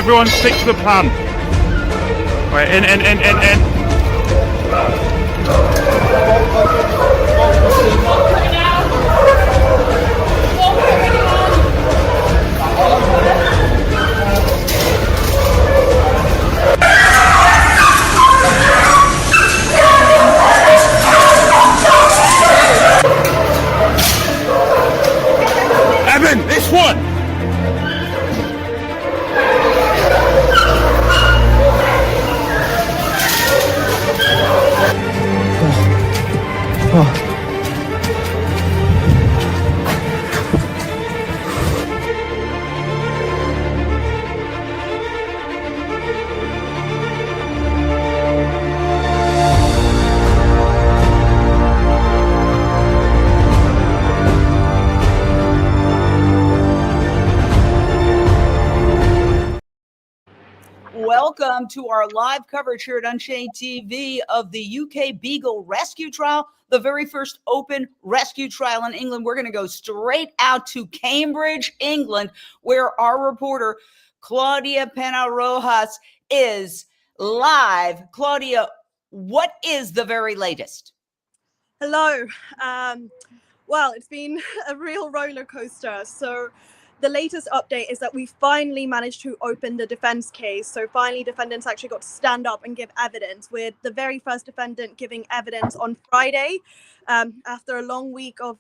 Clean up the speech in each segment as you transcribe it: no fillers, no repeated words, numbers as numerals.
Everyone stick to the plan. Right, in. Evan, this one! Welcome to our live coverage here at Unchained TV of the UK Beagle rescue trial, the very first open rescue trial in England. We're going to go straight out to Cambridge, England, where our reporter, Claudia Pena-Rojas, is live. Claudia, what is the very latest? Hello. Well, it's been a real roller coaster. So the latest update is that we finally managed to open the defense case. So finally, defendants actually got to stand up and give evidence, with the very first defendant giving evidence on Friday after a long week of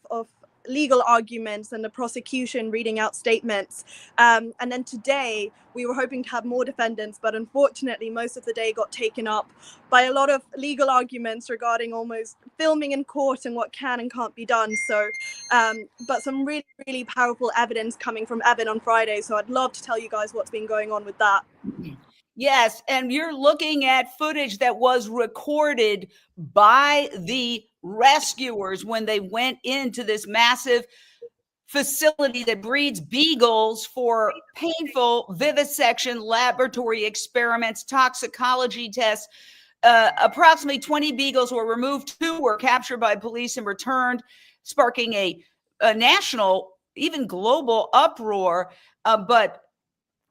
legal arguments and the prosecution reading out statements. And then today we were hoping to have more defendants, but unfortunately most of the day got taken up by a lot of legal arguments regarding almost filming in court and what can and can't be done. So but some really, really powerful evidence coming from Evan on Friday. So I'd love to tell you guys what's been going on with that. Yes, and you're looking at footage that was recorded by the rescuers when they went into this massive facility that breeds beagles for painful vivisection, laboratory experiments, toxicology tests. Approximately 20 beagles were removed. 2 were captured by police and returned, sparking a national, even global uproar. But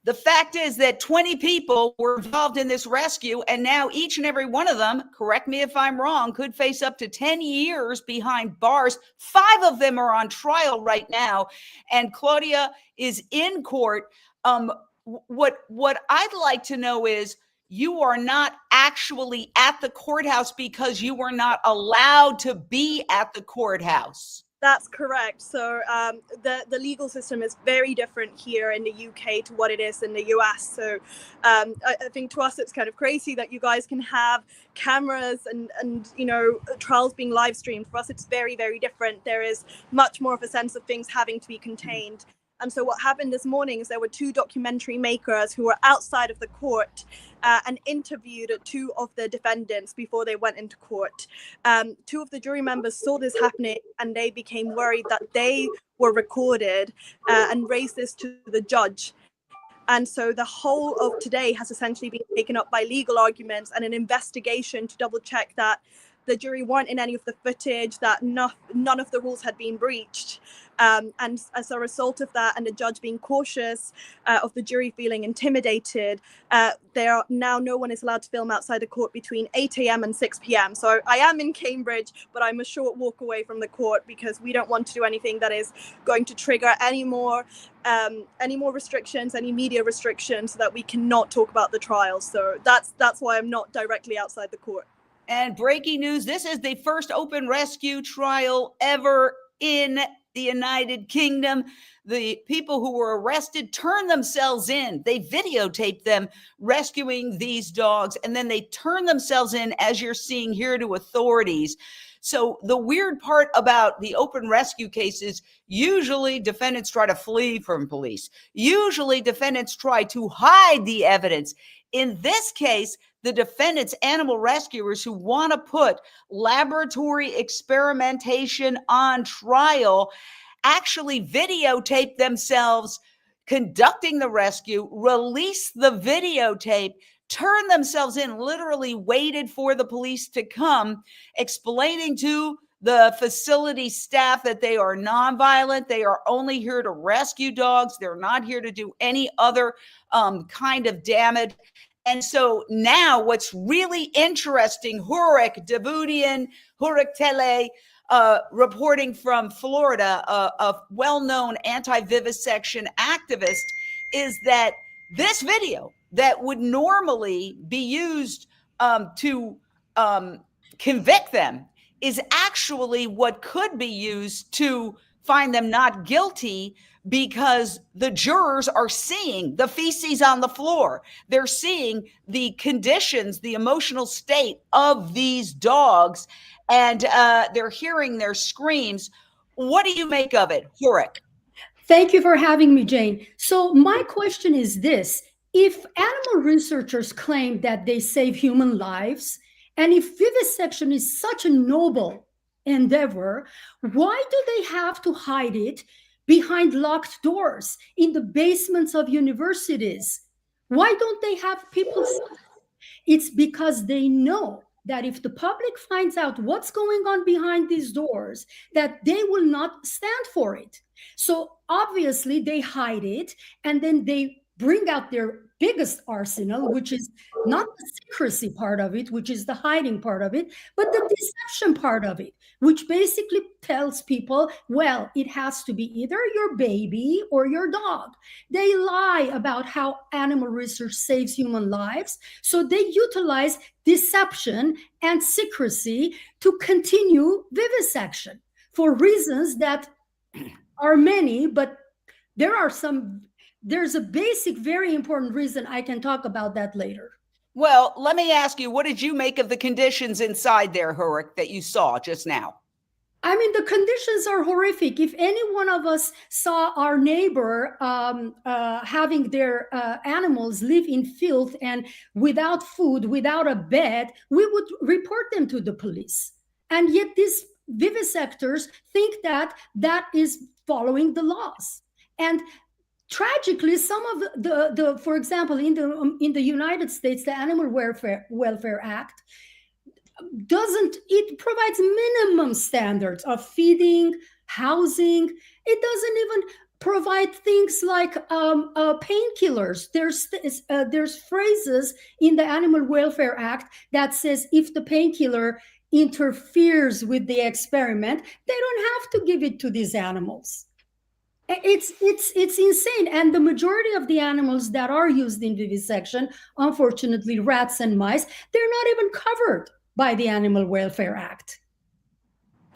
the fact is that 20 people were involved in this rescue, and now each and every one of them, correct me if I'm wrong, could face up to 10 years behind bars. 5 of them are on trial right now, and Claudia is in court. What I'd like to know is, you are not actually at the courthouse because you were not allowed to be at the courthouse. That's correct. So the legal system is very different here in the UK to what it is in the US. So I think to us it's kind of crazy that you guys can have cameras and you know, trials being live streamed. For us it's very, very different. There is much more of a sense of things having to be contained. And so what happened this morning is there were 2 documentary makers who were outside of the court and interviewed 2 of the defendants before they went into court. 2 of the jury members saw this happening and they became worried that they were recorded and raised this to the judge. And so the whole of today has essentially been taken up by legal arguments and an investigation to double check that the jury weren't in any of the footage, that none of the rules had been breached. And as a result of that, and the judge being cautious of the jury feeling intimidated, no one is allowed to film outside the court between 8 a.m. and 6 p.m. So I am in Cambridge, but I'm a short walk away from the court because we don't want to do anything that is going to trigger any more restrictions, any media restrictions, so that we cannot talk about the trial. So that's why I'm not directly outside the court. And breaking news, this is the first open rescue trial ever in the United Kingdom. The people who were arrested turned themselves in. They videotaped them rescuing these dogs, and then they turned themselves in, as you're seeing here, to authorities. So the weird part about the open rescue cases, usually defendants try to flee from police. Usually defendants try to hide the evidence. In this case, the defendants, animal rescuers who want to put laboratory experimentation on trial, actually videotape themselves conducting the rescue, release the videotape, turn themselves in, literally waited for the police to come, explaining to the facility staff that they are nonviolent. They are only here to rescue dogs. They're not here to do any other kind of damage. And so now what's really interesting, Hurek Davudian, Hurek Tele, reporting from Florida, a well-known anti-vivisection activist, is that this video that would normally be used to convict them is actually what could be used to find them not guilty, because the jurors are seeing the feces on the floor. They're seeing the conditions, the emotional state of these dogs, and they're hearing their screams. What do you make of it, Hurek? Thank you for having me, Jane. So my question is this: if animal researchers claim that they save human lives, and if vivisection is such a noble endeavor, why do they have to hide it behind locked doors in the basements of universities? Why don't they have people? It's because they know that if the public finds out what's going on behind these doors, that they will not stand for it. So obviously they hide it, and then they bring out their biggest arsenal, which is not the secrecy part of it, which is the hiding part of it, but the deception part of it, which basically tells people, well, it has to be either your baby or your dog. They lie about how animal research saves human lives. So they utilize deception and secrecy to continue vivisection for reasons that are many, but there's a basic, very important reason. I can talk about that later. Well, let me ask you, what did you make of the conditions inside there, Hurek, that you saw just now? I mean, the conditions are horrific. If any one of us saw our neighbor having their animals live in filth and without food, without a bed, we would report them to the police. And yet these vivisectors think that that is following the laws. And tragically, some of the for example, in the United States, the Animal Welfare Act it provides minimum standards of feeding, housing. It doesn't even provide things like painkillers. There's phrases in the Animal Welfare Act that says if the painkiller interferes with the experiment, they don't have to give it to these animals. It's insane. And the majority of the animals that are used in vivisection, unfortunately, rats and mice, they're not even covered by the Animal Welfare Act.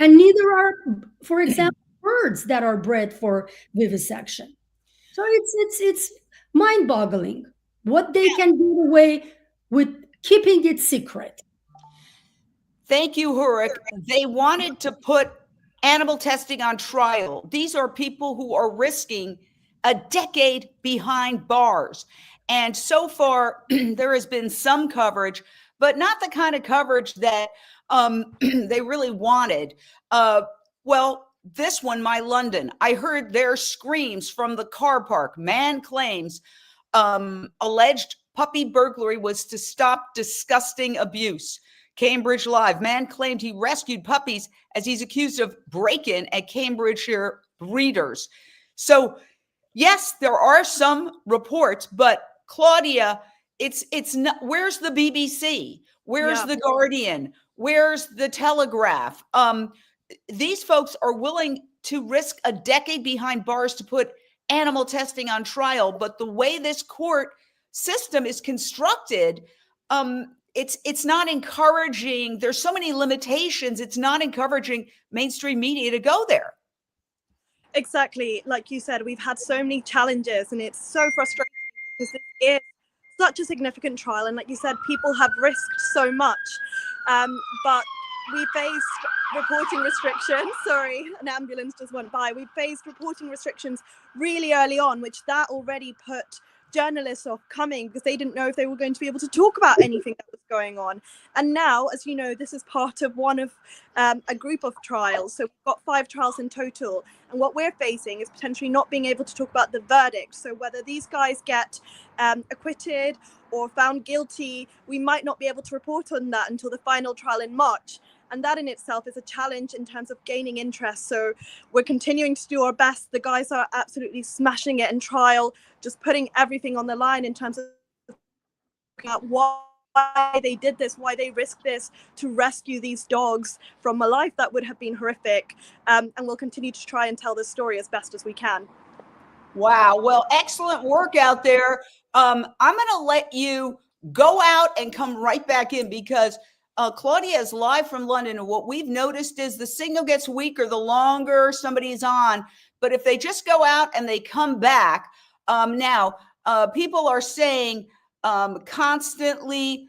And neither are, for example, birds that are bred for vivisection. So it's mind-boggling what they can get away with keeping it secret. Thank you, Hurek. They wanted to put animal testing on trial. These are people who are risking a decade behind bars. And so far, there has been some coverage, but not the kind of coverage that they really wanted. Well, this one, My London, I heard their screams from the car park. Man claims alleged puppy burglary was to stop disgusting abuse. Cambridge Live, man claimed he rescued puppies as he's accused of break-in at Cambridgeshire breeders. So yes, there are some reports, but Claudia, it's not. Where's the BBC? Where's the Guardian? Where's the Telegraph? These folks are willing to risk a decade behind bars to put animal testing on trial, but the way this court system is constructed, it's not encouraging. There's so many limitations. It's not encouraging mainstream media to go there. Exactly. Like you said, we've had so many challenges, and it's so frustrating because this is such a significant trial. And like you said, people have risked so much. But we faced reporting restrictions. Sorry, an ambulance just went by. We faced reporting restrictions really early on, which that already put journalists off coming because they didn't know if they were going to be able to talk about anything that was going on. And now, as you know, this is part of one of a group of trials. So we've got 5 trials in total, And what we're facing is potentially not being able to talk about the verdict. So whether these guys get acquitted or found guilty, we might not be able to report on that until the final trial in March. And that in itself is a challenge in terms of gaining interest. So we're continuing to do our best. The guys are absolutely smashing it in trial, just putting everything on the line in terms of looking at why they did this, why they risked this to rescue these dogs from a life that would have been horrific. And we'll continue to try and tell this story as best as we can. Wow. Well, excellent work out there. I'm going to let you go out and come right back in because Claudia is live from London. And what we've noticed is the signal gets weaker the longer somebody's on. But if they just go out and they come back, now people are saying constantly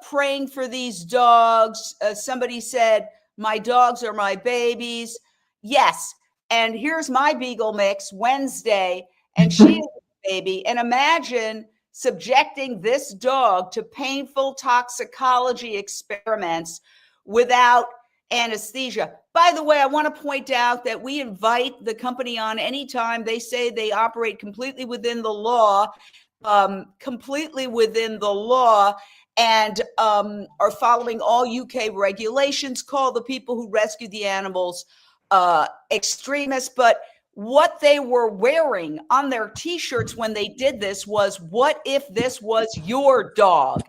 praying for these dogs. Somebody said, my dogs are my babies. Yes. And here's my Beagle mix Wednesday, and she is a baby. And imagine subjecting this dog to painful toxicology experiments without anesthesia. By the way, I want to point out that we invite the company on anytime. They say they operate completely within the law, and are following all UK regulations. Call the people who rescued the animals extremists. But what they were wearing on their t-shirts when they did this was, what if this was your dog?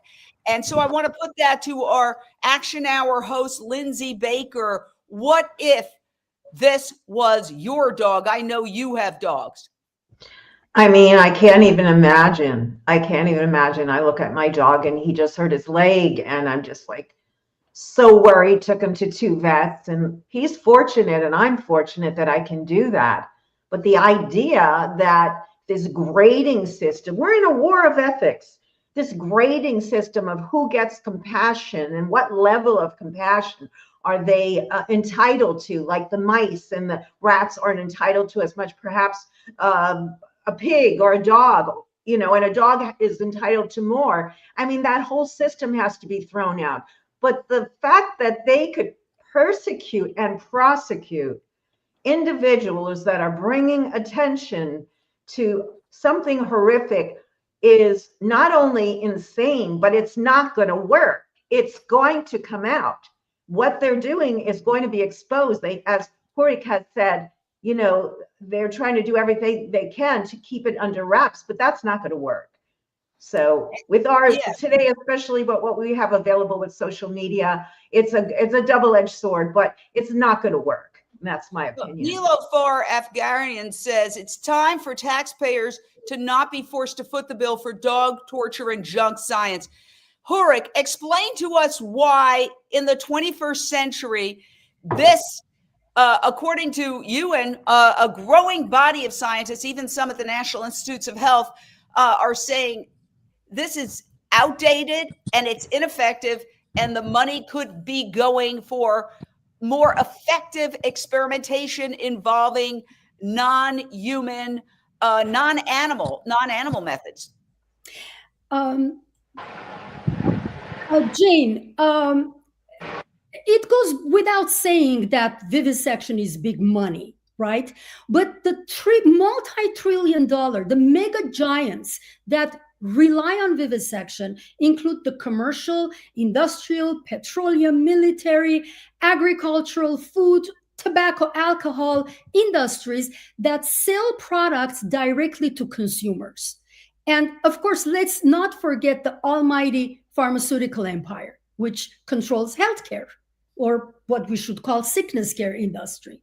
And so I want to put that to our Action Hour host, Lindsay Baker. What if this was your dog? I know you have dogs. I mean, I can't even imagine. I look at my dog and he just hurt his leg and I'm just like so worried. Took him to 2 vets and he's fortunate and I'm fortunate that I can do that. But the idea that this grading system, we're in a war of ethics, this grading system of who gets compassion and what level of compassion are they entitled to, like the mice and the rats aren't entitled to as much, perhaps a pig or a dog, you know, and a dog is entitled to more. I mean, that whole system has to be thrown out. But the fact that they could persecute and prosecute individuals that are bringing attention to something horrific is not only insane, but it's not going to work. It's going to come out. What they're doing is going to be exposed. They, as Horik has said, you know, they're trying to do everything they can to keep it under wraps, but that's not going to work. So with ours today, especially what we have available with social media, it's a double-edged sword, but it's not going to work. That's my opinion. Nilofar Afghanian says it's time for taxpayers to not be forced to foot the bill for dog torture and junk science. Horik, explain to us why in the 21st century, this, according to you and a growing body of scientists, even some at the National Institutes of Health, are saying this is outdated and it's ineffective and the money could be going for more effective experimentation involving non-human, non-animal methods. Jane, it goes without saying that vivisection is big money, right? But the multi-trillion-dollar, the mega giants that rely on vivisection include the commercial, industrial, petroleum, military, agricultural, food, tobacco, alcohol industries that sell products directly to consumers. And of course, let's not forget the almighty pharmaceutical empire, which controls healthcare, or what we should call sickness care industry.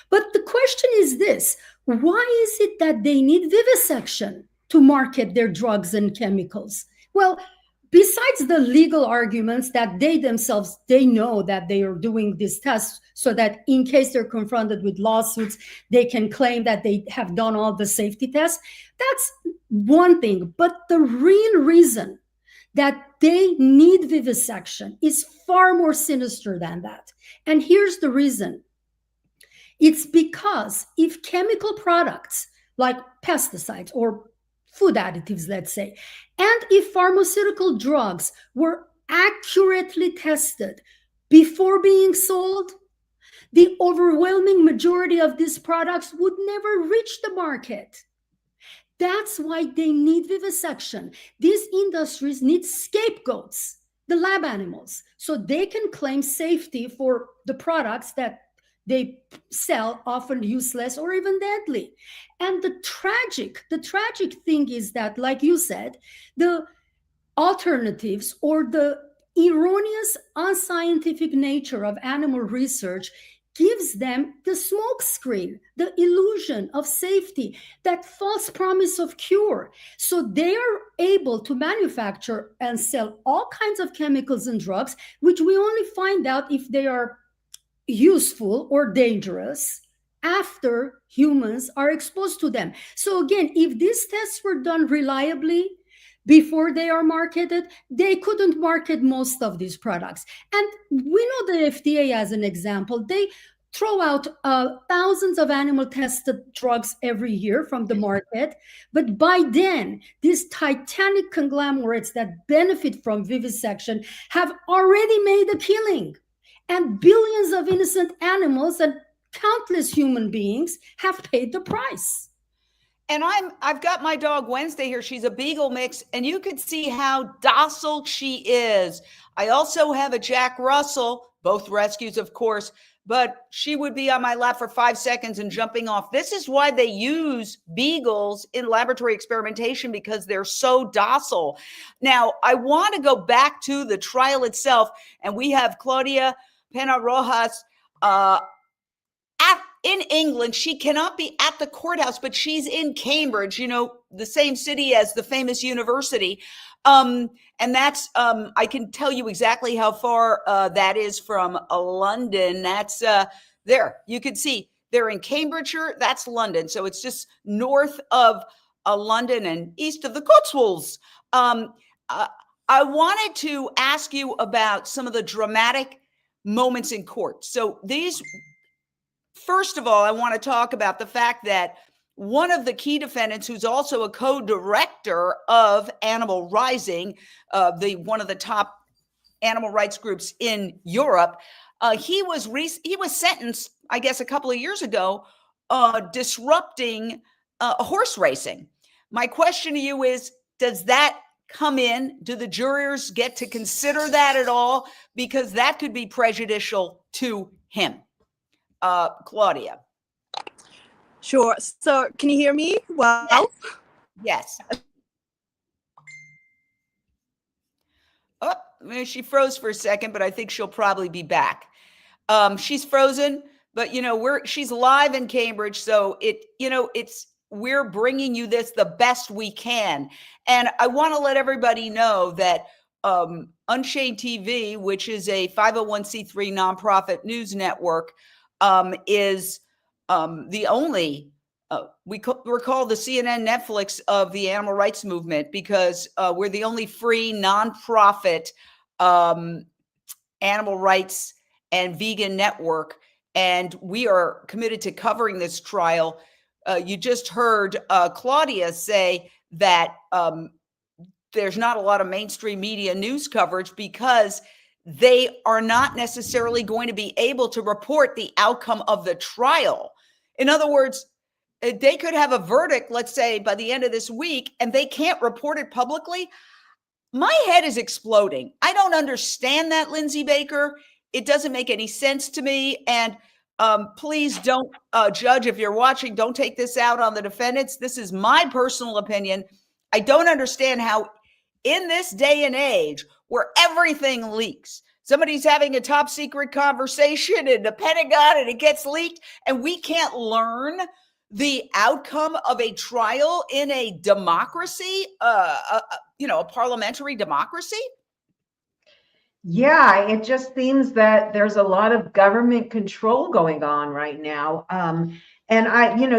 But the question is this: why is it that they need vivisection to market their drugs and chemicals? Well, besides the legal arguments that they themselves, they know that they are doing these tests so that in case they're confronted with lawsuits, they can claim that they have done all the safety tests. That's one thing. But the real reason that they need vivisection is far more sinister than that. And here's the reason. It's because if chemical products like pesticides or food additives, let's say, and if pharmaceutical drugs were accurately tested before being sold, the overwhelming majority of these products would never reach the market. That's why they need vivisection. These industries need scapegoats, the lab animals, so they can claim safety for the products that they sell, often useless or even deadly. And the tragic thing is that, like you said, the alternatives or the erroneous, unscientific nature of animal research gives them the smokescreen, the illusion of safety, that false promise of cure. So they are able to manufacture and sell all kinds of chemicals and drugs, which we only find out if they are useful or dangerous after humans are exposed to them. So again, if these tests were done reliably before they are marketed, they couldn't market most of these products. And we know the FDA as an example. They throw out thousands of animal tested drugs every year from the market. But by then, these titanic conglomerates that benefit from vivisection have already made a killing. And billions of innocent animals and countless human beings have paid the price. And I've got my dog Wednesday here. She's a Beagle mix, and you can see how docile she is. I also have a Jack Russell, both rescues, of course, but she would be on my lap for 5 seconds and jumping off. This is why they use Beagles in laboratory experimentation, because they're so docile. Now, I want to go back to the trial itself, and we have Claudia Pena Rojas in England. She cannot be at the courthouse, but she's in Cambridge, you know, the same city as the famous university. And that's, I can tell you exactly how far that is from London. That's there. You can see they're in Cambridgeshire. That's London. So it's just north of London and east of the Cotswolds. I wanted to ask you about some of the dramatic moments in court. So these, first of all, I want to talk about the fact that one of the key defendants, who's also a co-director of Animal Rising, one of the top animal rights groups in Europe, he was sentenced, I guess, a couple of years ago, disrupting horse racing. My question to you is, does that come in? Do the jurors get to consider that at all? Because that could be prejudicial to him. Claudia. Sure. So can you hear me? Well, yes. Oh, she froze for a second, but I think she'll probably be back. She's frozen, but you know, she's live in Cambridge, so we're bringing you this the best we can. And I want to let everybody know that Unchained TV, which is a 501c3 nonprofit news network, is the only, we're called the CNN Netflix of the animal rights movement, because we're the only free nonprofit animal rights and vegan network. And we are committed to covering this trial. You just heard Claudia say that there's not a lot of mainstream media news coverage because they are not necessarily going to be able to report the outcome of the trial. In other words, they could have a verdict, let's say, by the end of this week, and they can't report it publicly. My head is exploding. I don't understand that, Lindsay Baker. It doesn't make any sense to me. And please don't judge if you're watching. Don't take this out on the defendants. This is my personal opinion. I don't understand how, in this day and age where everything leaks, somebody's having a top secret conversation in the Pentagon and it gets leaked, and we can't learn the outcome of a trial in a democracy, a parliamentary democracy. Yeah, it just seems that there's a lot of government control going on right now. And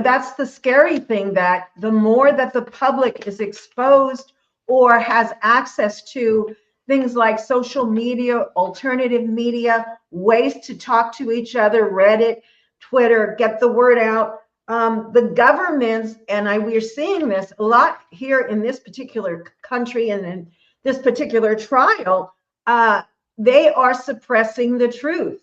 that's the scary thing, that the more that the public is exposed or has access to things like social media, alternative media, ways to talk to each other, Reddit, Twitter, get the word out. The governments, and we're seeing this a lot here in this particular country and in this particular trial, they are suppressing the truth.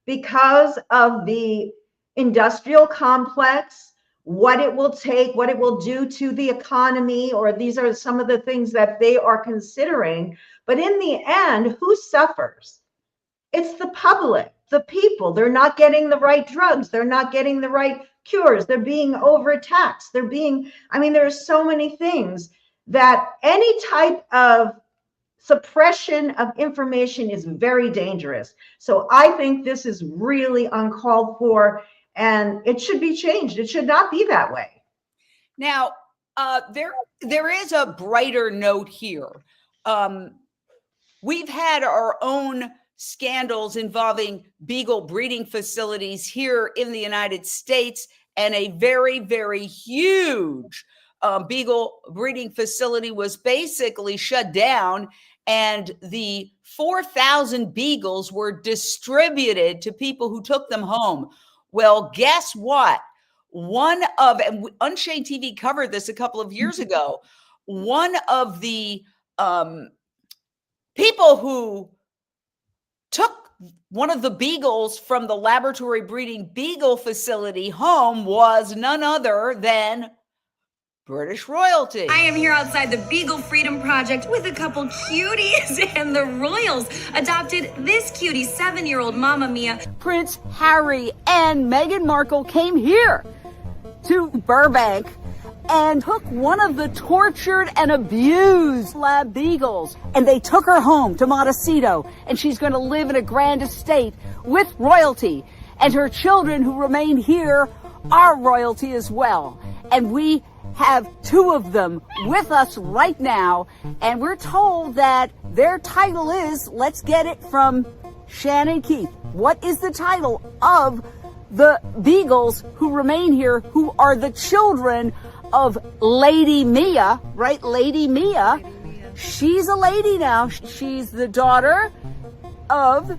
because of the industrial complex, what it will take, what it will do to the economy, or these are some of the things that they are considering. But in the end, who suffers? It's the public, the people. They're not getting the right drugs. They're not getting the right cures. They're being overtaxed. There's so many things that any type of suppression of information is very dangerous. So I think this is really uncalled for, and it should be changed. It should not be that way. Now, there is a brighter note here. We've had our own scandals involving Beagle breeding facilities here in the United States, and a very, very huge Beagle breeding facility was basically shut down, and the 4,000 Beagles were distributed to people who took them home. Well, guess what? Unchained TV covered this a couple of years ago. One of the people who took one of the Beagles from the laboratory breeding Beagle facility home was none other than British royalty. I am here outside the Beagle Freedom Project with a couple cuties, and the royals adopted this cutie, 7-year-old Mamma Mia. Prince Harry and Meghan Markle came here to Burbank and took one of the tortured and abused lab beagles, and they took her home to Montecito, and she's going to live in a grand estate with royalty, and her children who remain here are royalty as well. And we have 2 of them with us right now, and we're told that their title is, let's get it from Shannon Keith. What is the title of the beagles who remain here, who are the children of Lady Mia, right? Lady Mia. She's a lady now. She's the daughter of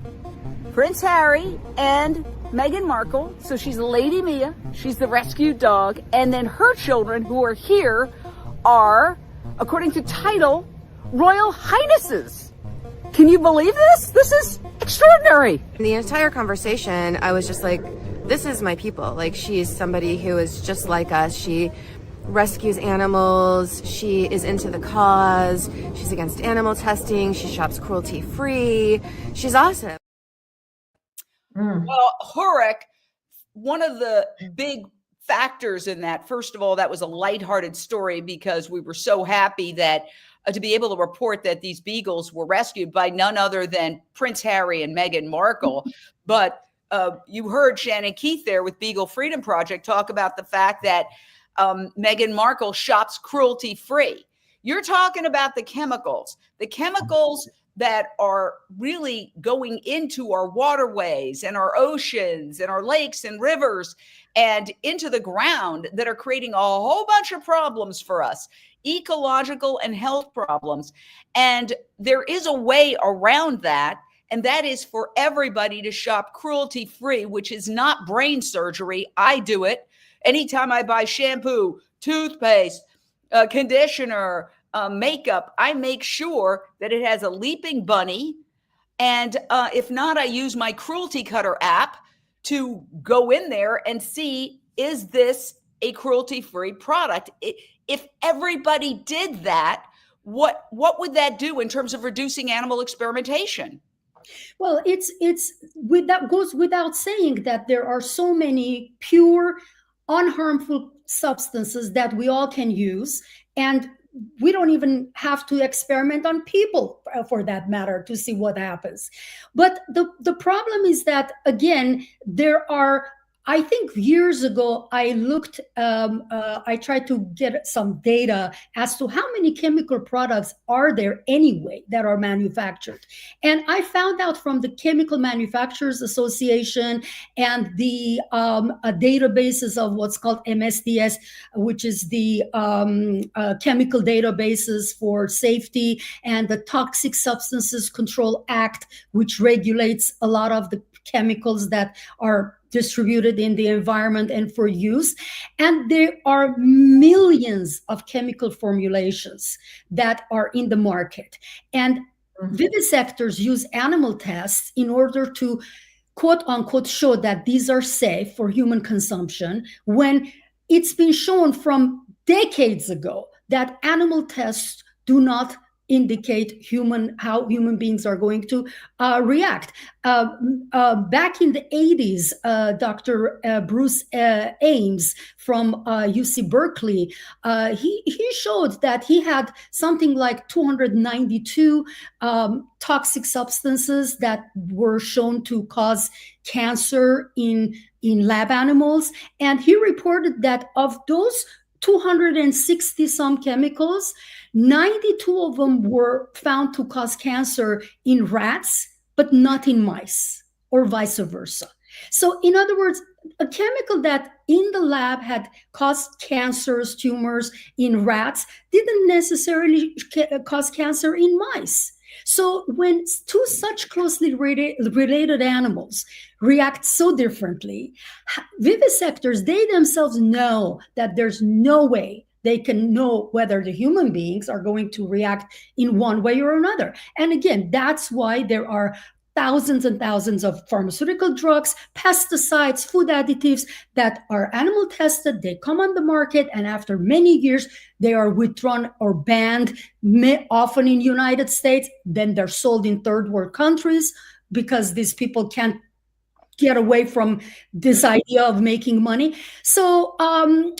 Prince Harry and Meghan Markle. So she's Lady Mia. She's the rescued dog. And then her children who are here are, according to title, Royal Highnesses. Can you believe this? This is extraordinary. In the entire conversation, I was just like, this is my people. Like, she's somebody who is just like us. She rescues animals. She is into the cause. She's against animal testing. She shops cruelty free. She's awesome. Well, Hurek, one of the big factors in that, first of all, that was a lighthearted story because we were so happy that to be able to report that these beagles were rescued by none other than Prince Harry and Meghan Markle. But you heard Shannon Keith there with Beagle Freedom Project talk about the fact that Meghan Markle shops cruelty free. You're talking about the chemicals that are really going into our waterways and our oceans and our lakes and rivers and into the ground that are creating a whole bunch of problems for us, ecological and health problems. And there is a way around that, and that is for everybody to shop cruelty free, which is not brain surgery. I do it. Anytime I buy shampoo, toothpaste, conditioner, makeup, I make sure that it has a leaping bunny. And if not, I use my Cruelty Cutter app to go in there and see, is this a cruelty-free product? If everybody did that, what would that do in terms of reducing animal experimentation? Well, that goes without saying that there are so many pure, unharmful substances that we all can use, and we don't even have to experiment on people for that matter to see what happens. But the problem is that, again, there are, I think years ago, I looked, I tried to get some data as to how many chemical products are there anyway that are manufactured. And I found out from the Chemical Manufacturers Association and the databases of what's called MSDS, which is the chemical databases for safety, and the Toxic Substances Control Act, which regulates a lot of the chemicals that are distributed in the environment and for use. And there are millions of chemical formulations that are in the market. And vivisectors use animal tests in order to quote unquote show that these are safe for human consumption when it's been shown from decades ago that animal tests do not indicate how human beings are going to react. Back in the 80s, Dr. Bruce Ames from UC Berkeley, he showed that he had something like 292 toxic substances that were shown to cause cancer in lab animals. And he reported that of those 260 some chemicals, 92 of them were found to cause cancer in rats, but not in mice, or vice versa. So in other words, a chemical that in the lab had caused cancers, tumors in rats, didn't necessarily cause cancer in mice. So when two such closely related animals react so differently, vivisectors, they themselves know that there's no way they can know whether the human beings are going to react in one way or another. And again, that's why there are thousands and thousands of pharmaceutical drugs, pesticides, food additives that are animal tested. They come on the market, and after many years, they are withdrawn or banned, often in United States. Then they're sold in third world countries because these people can't get away from this idea of making money. So,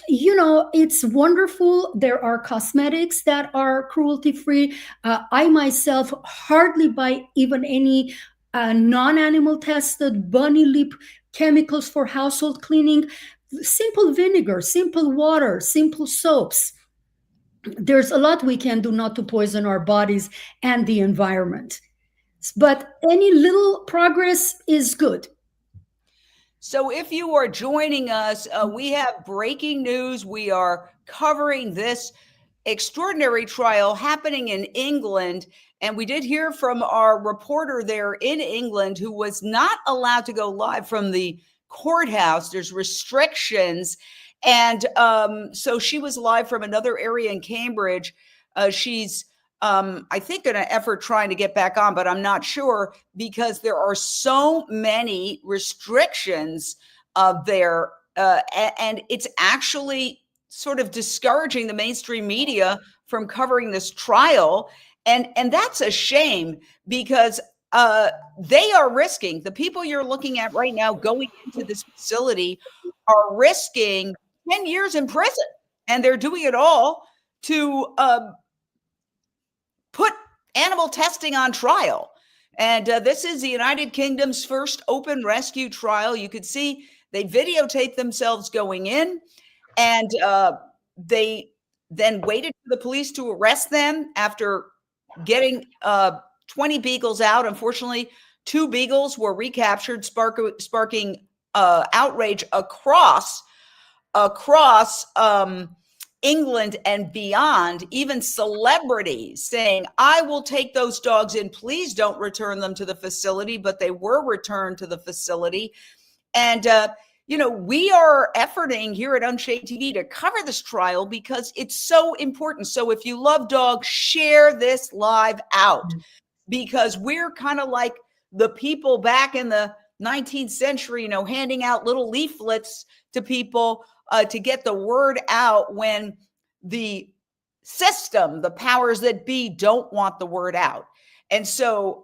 it's wonderful. There are cosmetics that are cruelty-free. I myself hardly buy even any non-animal tested bunny lip chemicals for household cleaning. Simple vinegar, simple water, simple soaps. There's a lot we can do not to poison our bodies and the environment. But any little progress is good. So if you are joining us, we have breaking news. We are covering this extraordinary trial happening in England. And we did hear from our reporter there in England who was not allowed to go live from the courthouse. There's restrictions. And so she was live from another area in Cambridge. She's I think in an effort trying to get back on, but I'm not sure because there are so many restrictions there. And it's actually sort of discouraging the mainstream media from covering this trial. And that's a shame because they are risking, the people you're looking at right now going into this facility are risking 10 years in prison. And they're doing it all to put animal testing on trial. And this is the United Kingdom's first open rescue trial. You could see they videotaped themselves going in, and they then waited for the police to arrest them after getting 20 beagles out. Unfortunately, 2 beagles were recaptured, sparking outrage across England and beyond, even celebrities saying, I will take those dogs in, please don't return them to the facility, but they were returned to the facility. And, we are efforting here at Unchained TV to cover this trial because it's so important. So if you love dogs, share this live out because we're kind of like the people back in the 19th century, handing out little leaflets to people to get the word out when the system, the powers that be, don't want the word out. And so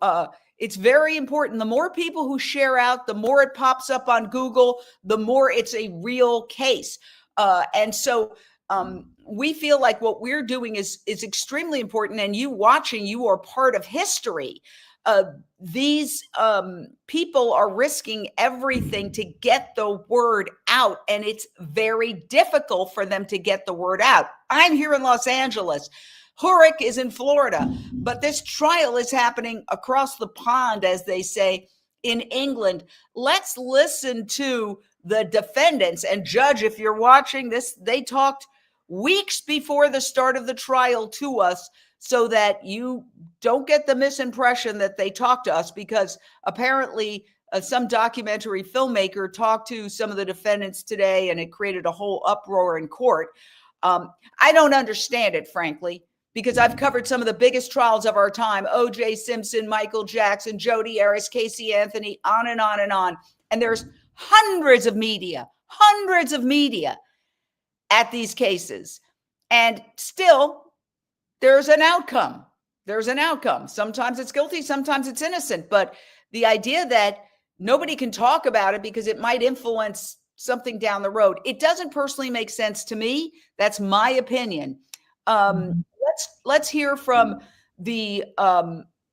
it's very important. The more people who share out, the more it pops up on Google, the more it's a real case. And so we feel like what we're doing is extremely important. And you watching, you are part of history. These people are risking everything to get the word out, and it's very difficult for them to get the word out. I'm here in Los Angeles. Hurrick is in Florida, but this trial is happening across the pond, as they say, in England. Let's listen to the defendants. And Judge, if you're watching this, they talked weeks before the start of the trial to us, so that you don't get the misimpression that they talked to us, because apparently some documentary filmmaker talked to some of the defendants today and it created a whole uproar in court. I don't understand it, frankly, because I've covered some of the biggest trials of our time, O.J. Simpson, Michael Jackson, Jodi Arias, Casey Anthony, on and on and on. And there's hundreds of media at these cases. And still, there's an outcome. Sometimes it's guilty, sometimes it's innocent. But the idea that nobody can talk about it because it might influence something down the road, it doesn't personally make sense to me. That's my opinion. Let's hear from the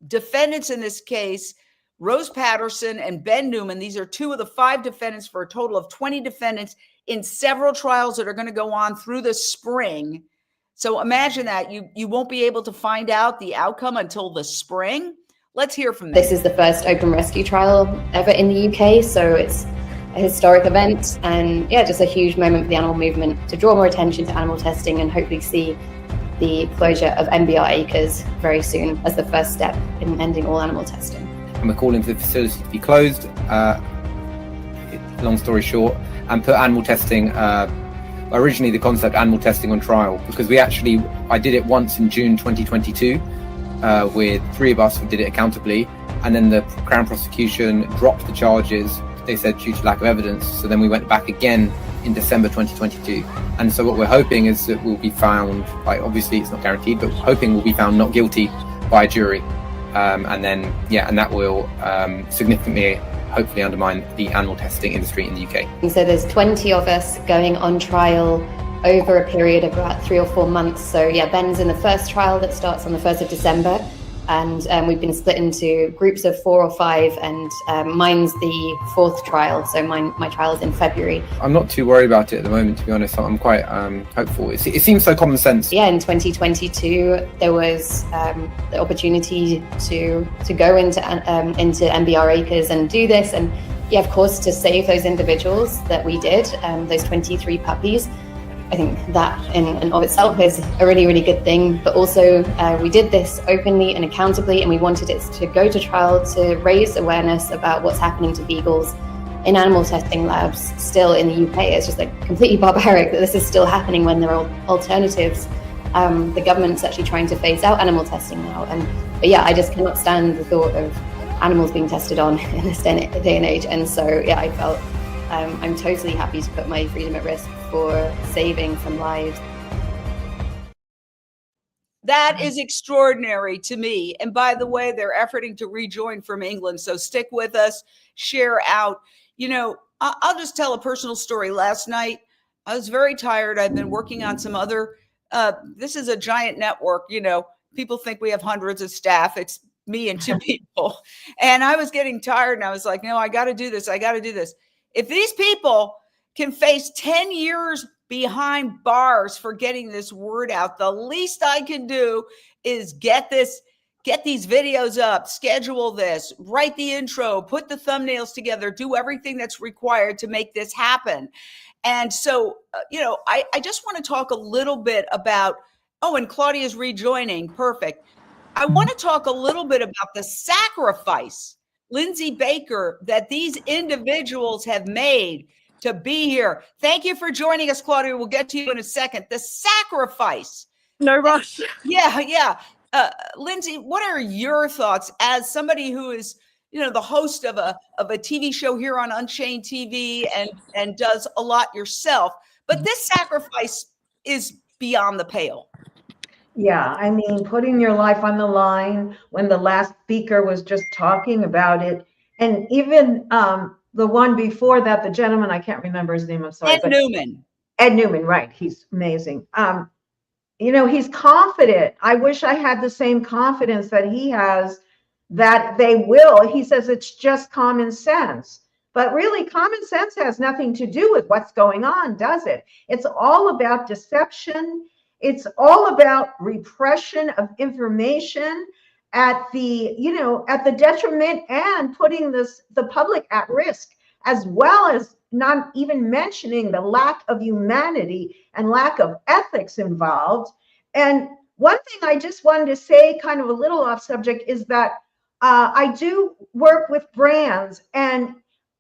defendants in this case, Rose Patterson and Ben Newman. These are two of the 5 defendants for a total of 20 defendants in several trials that are going to go on through the spring. So imagine that you won't be able to find out the outcome until the spring. Let's hear from them. This is the first open rescue trial ever in the UK, so it's a historic event, and yeah, just a huge moment for the animal movement to draw more attention to animal testing and hopefully see the closure of MBR acres very soon as the first step in ending all animal testing. And we're calling for the facility to be closed, long story short, and put animal testing, originally the concept animal testing on trial, because I did it once in June 2022 with 3 of us who did it accountably, and then the Crown prosecution dropped the charges, they said, due to lack of evidence. So then we went back again in December 2022. And so what we're hoping is that we'll be found, obviously it's not guaranteed, but hoping we'll be found not guilty by a jury. And that will significantly, hopefully, undermine the animal testing industry in the UK. And so there's 20 of us going on trial over a period of about 3 or 4 months. So yeah, Ben's in the first trial that starts on the 1st of December. And we've been split into groups of 4 or 5, and mine's the 4th trial. So my trial is in February. I'm not too worried about it at the moment, to be honest. I'm quite hopeful. It seems so common sense. Yeah, in 2022, there was the opportunity to go into MBR acres and do this. And yeah, of course, to save those individuals that we did, those 23 puppies. I think that in and of itself is a really, really good thing. But also we did this openly and accountably, and we wanted it to go to trial to raise awareness about what's happening to beagles in animal testing labs still in the UK. It's just completely barbaric that this is still happening when there are alternatives. The government's actually trying to phase out animal testing now. But yeah, I just cannot stand the thought of animals being tested on in this day and age. And so yeah, I felt I'm totally happy to put my freedom at risk for saving some lives. That is extraordinary to me. And by the way, they're efforting to rejoin from England. So stick with us, share out. I'll just tell a personal story. Last night, I was very tired. I've been working on some other, this is a giant network. People think we have hundreds of staff. It's me and 2 people. And I was getting tired, and I was like, no, I got to do this. If these people can face 10 years behind bars for getting this word out, the least I can do is get these videos up, schedule this, write the intro, put the thumbnails together, do everything that's required to make this happen. And so, I just want to talk a little bit about, and Claudia's rejoining. Perfect. I want to talk a little bit about the sacrifice, Lindsay Baker, that these individuals have made to be here. Thank you for joining us, Claudia. We'll get to you in a second. The sacrifice. No rush. Yeah. Lindsay, what are your thoughts as somebody who is, the host of a TV show here on Unchained TV and does a lot yourself, but this sacrifice is beyond the pale. Yeah, I mean, putting your life on the line when the last speaker was just talking about it. And even the one before that, the gentleman, I can't remember his name, I'm sorry. Ed Newman, right. He's amazing. He's confident. I wish I had the same confidence that he has that they will. He says it's just common sense. But really, common sense has nothing to do with what's going on, does it? It's all about deception. It's all about repression of information at the detriment and putting the public at risk, as well as not even mentioning the lack of humanity and lack of ethics involved. And one thing I just wanted to say, kind of a little off subject, is that I do work with brands, and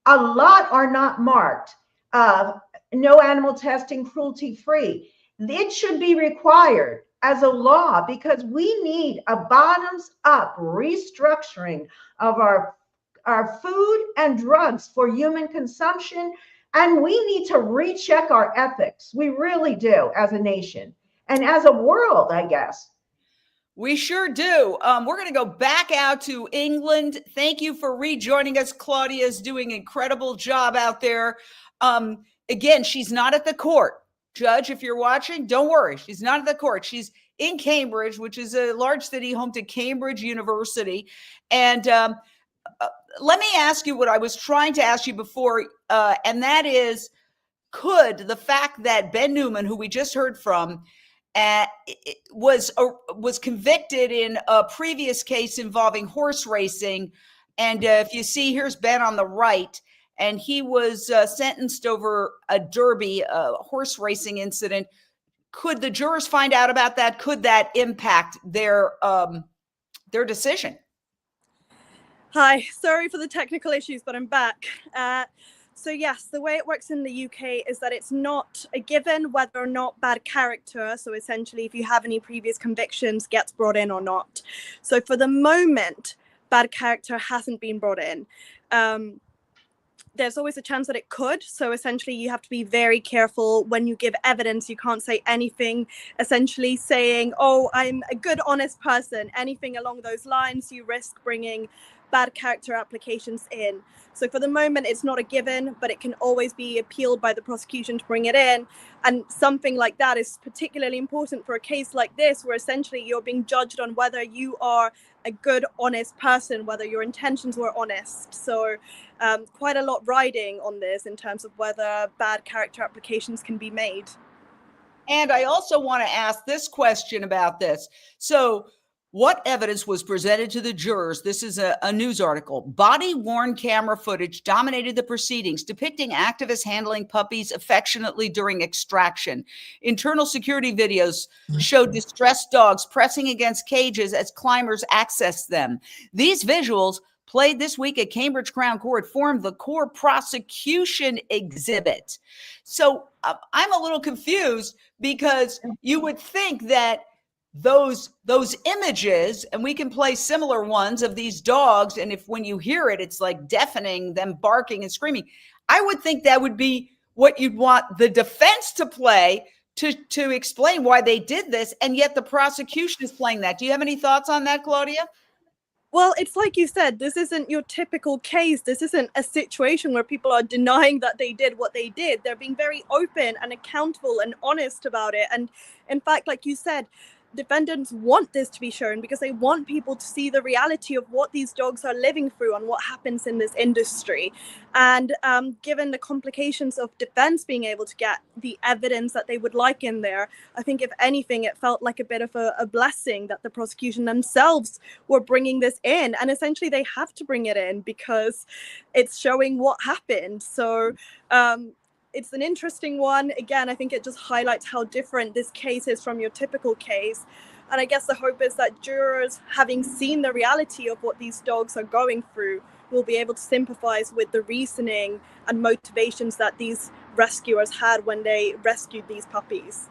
a lot are not marked. No animal testing, cruelty free. It should be required. as a law, because we need a bottoms up restructuring of our food and drugs for human consumption. And we need to recheck our ethics. We really do, as a nation and as a world, I guess. We sure do. We're going to go back out to England. Thank you for rejoining us. Claudia is doing an incredible job out there. Again, she's not at the court. Judge, if you're watching, don't worry. She's not at the court. She's in Cambridge, which is a large city home to Cambridge University. And let me ask you what I was trying to ask you before, and that is, could the fact that Ben Newman, who we just heard from, was convicted in a previous case involving horse racing, and if you see, here's Ben on the right, and he was sentenced over a derby, a horse racing incident. Could the jurors find out about that? Could that impact their decision? Hi, sorry for the technical issues, but I'm back. So yes, the way it works in the UK is that it's not a given whether or not bad character, so essentially if you have any previous convictions, gets brought in or not. So for the moment, bad character hasn't been brought in. There's always a chance that it could. So essentially you have to be very careful when you give evidence. You can't say anything essentially saying, oh, I'm a good, honest person. Anything along those lines, you risk bringing bad character applications in. So for the moment, it's not a given, but it can always be appealed by the prosecution to bring it in. And something like that is particularly important for a case like this, where essentially you're being judged on whether you are a good, honest person, whether your intentions were honest. So quite a lot riding on this in terms of whether bad character applications can be made. And I also want to ask this question about this. So what evidence was presented to the jurors? This is a news article. Body-worn camera footage dominated the proceedings, depicting activists handling puppies affectionately during extraction. Internal security videos showed distressed dogs pressing against cages as climbers accessed them. These visuals, played this week at Cambridge Crown Court, formed the core prosecution exhibit. So I'm a little confused, because you would think that those images, and we can play similar ones of these dogs, and if when you hear it, it's like deafening, them barking and screaming. I would think that would be what you'd want the defense to play to explain why they did this, and yet the prosecution is playing that. Do you have any thoughts on that, Claudia? Well, it's like you said, this isn't your typical case. This isn't a situation where people are denying that they did what they did. They're being very open and accountable and honest about it. And in fact, like you said, defendants want this to be shown because they want people to see the reality of what these dogs are living through and what happens in this industry. And given the complications of defense being able to get the evidence that they would like in there, I think if anything, it felt like a bit of a blessing that the prosecution themselves were bringing this in. And essentially they have to bring it in because it's showing what happened. So it's an interesting one. Again, I think it just highlights how different this case is from your typical case. And I guess the hope is that jurors, having seen the reality of what these dogs are going through, will be able to sympathize with the reasoning and motivations that these rescuers had when they rescued these puppies.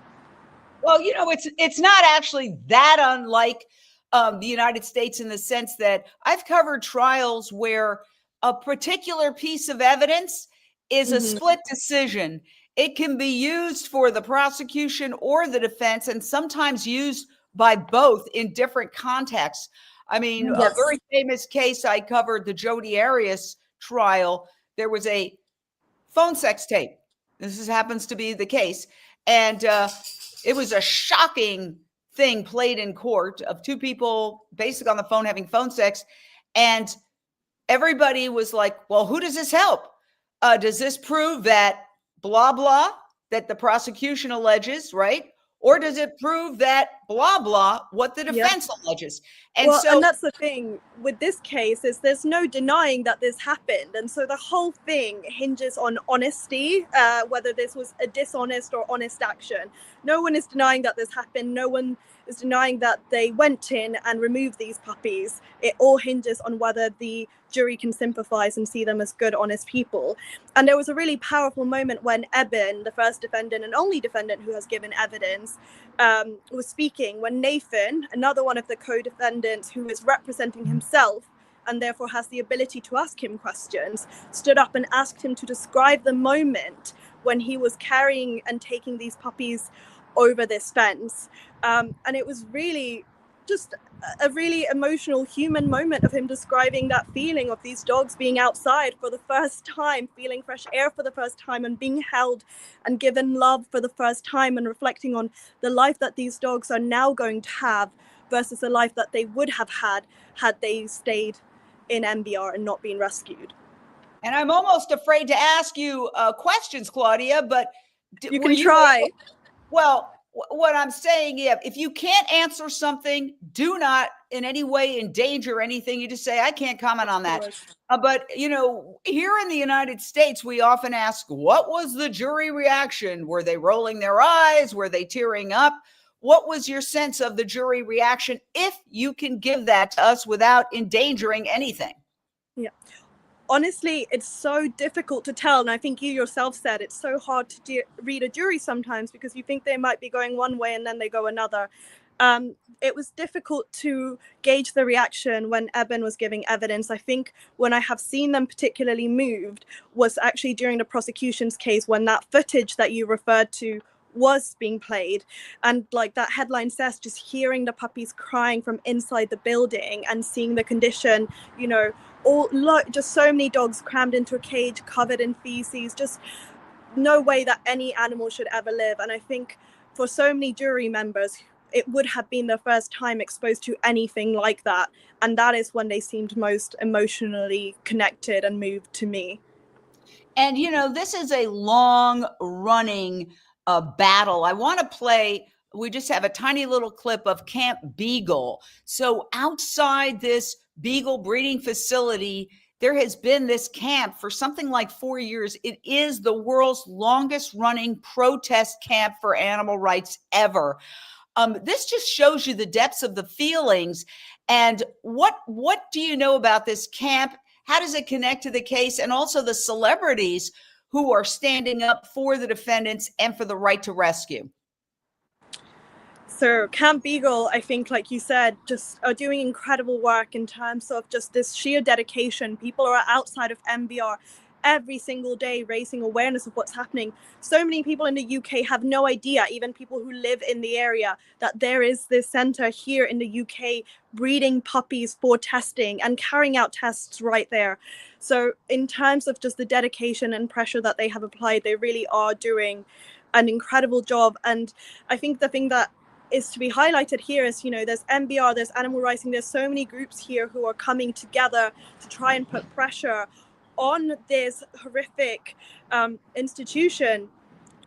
Well, you know, it's not actually that unlike the United States in the sense that I've covered trials where a particular piece of evidence is a split decision. It can be used for the prosecution or the defense, and sometimes used by both in different contexts. I mean, a very famous case I covered, the Jodi Arias trial, there was a phone sex tape. This happens to be the case. And it was a shocking thing played in court of two people basically on the phone having phone sex. And everybody was like, well, who does this help? Does this prove that blah, blah, that the prosecution alleges, right? Or does it prove that blah, blah, what the defense alleges? And and that's the thing with this case is there's no denying that this happened. And so the whole thing hinges on honesty, whether this was a dishonest or honest action. No one is denying that this happened. No one is denying that they went in and removed these puppies. It all hinges on whether the jury can sympathize and see them as good, honest people. And there was a really powerful moment when Eben, the first defendant and only defendant who has given evidence, was speaking speaking when Nathan, another one of the co-defendants who is representing himself and therefore has the ability to ask him questions, stood up and asked him to describe the moment when he was carrying and taking these puppies over this fence. And it was really just a really emotional human moment of him describing that feeling of these dogs being outside for the first time, feeling fresh air for the first time, and being held and given love for the first time, and reflecting on the life that these dogs are now going to have versus the life that they would have had they stayed in MBR and not been rescued. And I'm almost afraid to ask you questions, Claudia, but you can try. Well, what I'm saying, if you can't answer something, do not in any way endanger anything. You just say, I can't comment on that. But, you know, here in the United States, we often ask, what was the jury reaction? Were they rolling their eyes? Were they tearing up? What was your sense of the jury reaction, if you can give that to us without endangering anything? Yeah. Honestly, it's so difficult to tell. And I think you yourself said it's so hard to read a jury sometimes, because you think they might be going one way and then they go another. It was difficult to gauge the reaction when Eben was giving evidence. I think when I have seen them particularly moved was actually during the prosecution's case, when that footage that you referred to was being played, and like that headline says, just hearing the puppies crying from inside the building and seeing the condition, you know, just so many dogs crammed into a cage covered in feces, just no way that any animal should ever live. And I think for so many jury members, it would have been their first time exposed to anything like that, and that is when they seemed most emotionally connected and moved to me. And you know, this is a long running battle. I want to play, we just have a tiny little clip of Camp Beagle. So outside this Beagle breeding facility, there has been this camp for something like 4 years. It is the world's longest running protest camp for animal rights ever. This just shows you the depths of the feelings. And what do you know about this camp? How does it connect to the case, and also the celebrities who are standing up for the defendants and for the right to rescue? So Camp Beagle, I think, like you said, just are doing incredible work in terms of just this sheer dedication. People are outside of MBR every single day raising awareness of what's happening. So many people in the UK have no idea, even people who live in the area, that there is this center here in the UK breeding puppies for testing and carrying out tests right there. So in terms of just the dedication and pressure that they have applied, they really are doing an incredible job. And I think the thing that is to be highlighted here is, you know, there's MBR, there's Animal Rising, there's so many groups here who are coming together to try and put pressure on this horrific institution